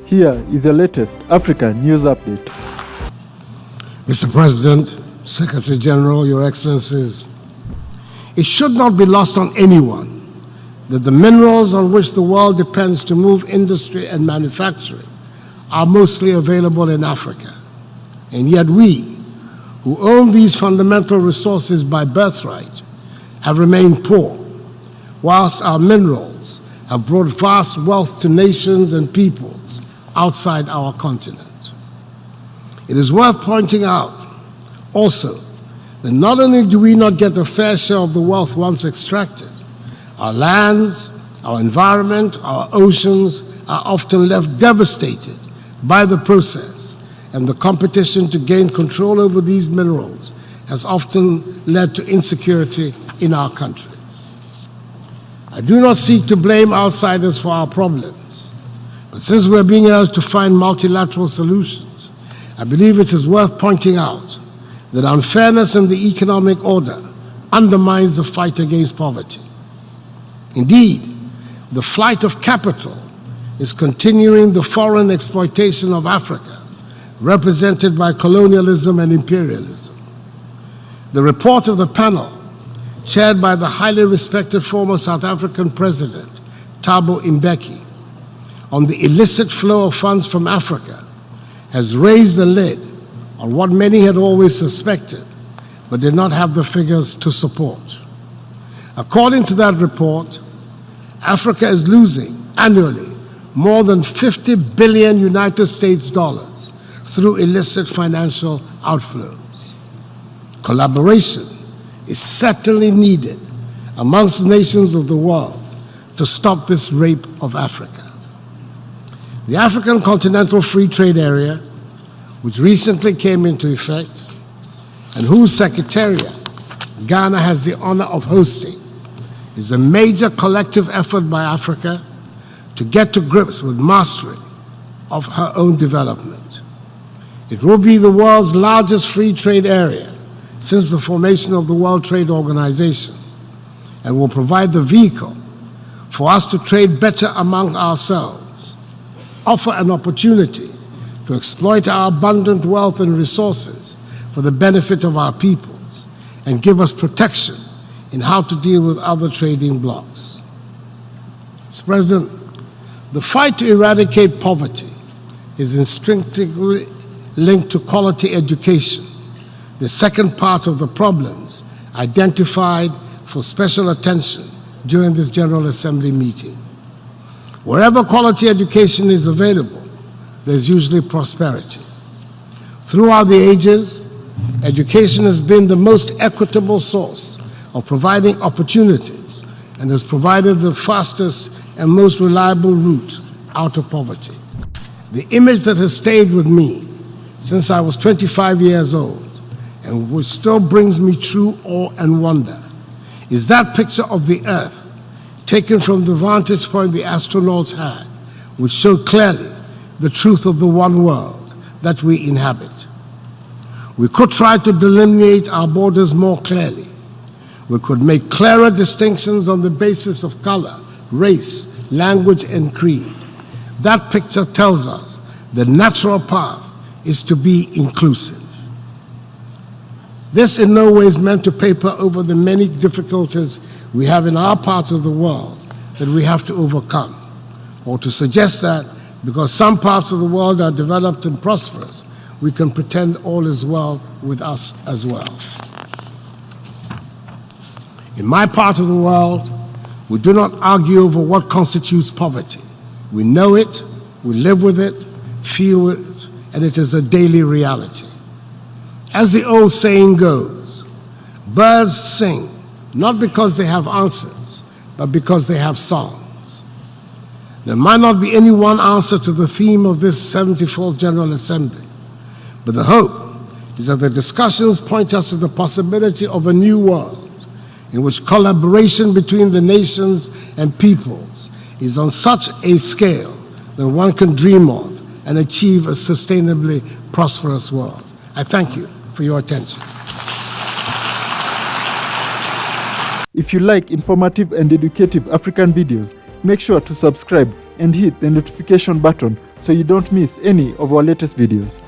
Here is your latest Africa News Update. Mr. President, Secretary General, Your Excellencies, it should not be lost on anyone that the minerals on which the world depends to move industry and manufacturing are mostly available in Africa. And yet we, who own these fundamental resources by birthright, have remained poor, whilst our minerals have brought vast wealth to nations and peoples outside our continent. It is worth pointing out also that not only do we not get a fair share of the wealth once extracted, our lands, our environment, our oceans are often left devastated by the process, and the competition to gain control over these minerals has often led to insecurity in our countries. I do not seek to blame outsiders for our problems, but since we're being urged to find multilateral solutions, I believe it is worth pointing out that unfairness in the economic order undermines the fight against poverty. Indeed, the flight of capital is continuing the foreign exploitation of Africa, represented by colonialism and imperialism. The report of the panel, chaired by the highly respected former South African President, Thabo Mbeki, on the illicit flow of funds from Africa, has raised the lid on what many had always suspected, but did not have the figures to support. According to that report, Africa is losing annually more than 50 billion United States dollars through illicit financial outflows. Collaboration is certainly needed amongst nations of the world to stop this rape of Africa. The African Continental Free Trade Area, which recently came into effect, and whose secretariat Ghana has the honor of hosting, is a major collective effort by Africa to get to grips with mastery of her own development. It will be the world's largest free trade area since the formation of the World Trade Organization, and will provide the vehicle for us to trade better among ourselves, offer an opportunity to exploit our abundant wealth and resources for the benefit of our peoples, and give us protection in how to deal with other trading blocs. Mr. President, the fight to eradicate poverty is instinctively linked to quality education, the second part of the problems identified for special attention during this General Assembly meeting. Wherever quality education is available, there's usually prosperity. Throughout the ages, education has been the most equitable source of providing opportunities and has provided the fastest and most reliable route out of poverty. The image that has stayed with me since I was 25 years old, and which still brings me true awe and wonder, is that picture of the Earth taken from the vantage point the astronauts had, which showed clearly the truth of the one world that we inhabit. We could try to delineate our borders more clearly. We could make clearer distinctions on the basis of color, race, language, and creed. That picture tells us the natural path is to be inclusive. This in no way is meant to paper over the many difficulties we have in our part of the world that we have to overcome, or to suggest that because some parts of the world are developed and prosperous, we can pretend all is well with us as well. In my part of the world, we do not argue over what constitutes poverty. We know it, we live with it, feel it, and it is a daily reality. As the old saying goes, birds sing not because they have answers, but because they have songs. There might not be any one answer to the theme of this 74th General Assembly, but the hope is that the discussions point us to the possibility of a new world in which collaboration between the nations and peoples is on such a scale that one can dream of and achieve a sustainably prosperous world. I thank you for your attention. If you like informative and educative African videos, make sure to subscribe and hit the notification button so you don't miss any of our latest videos.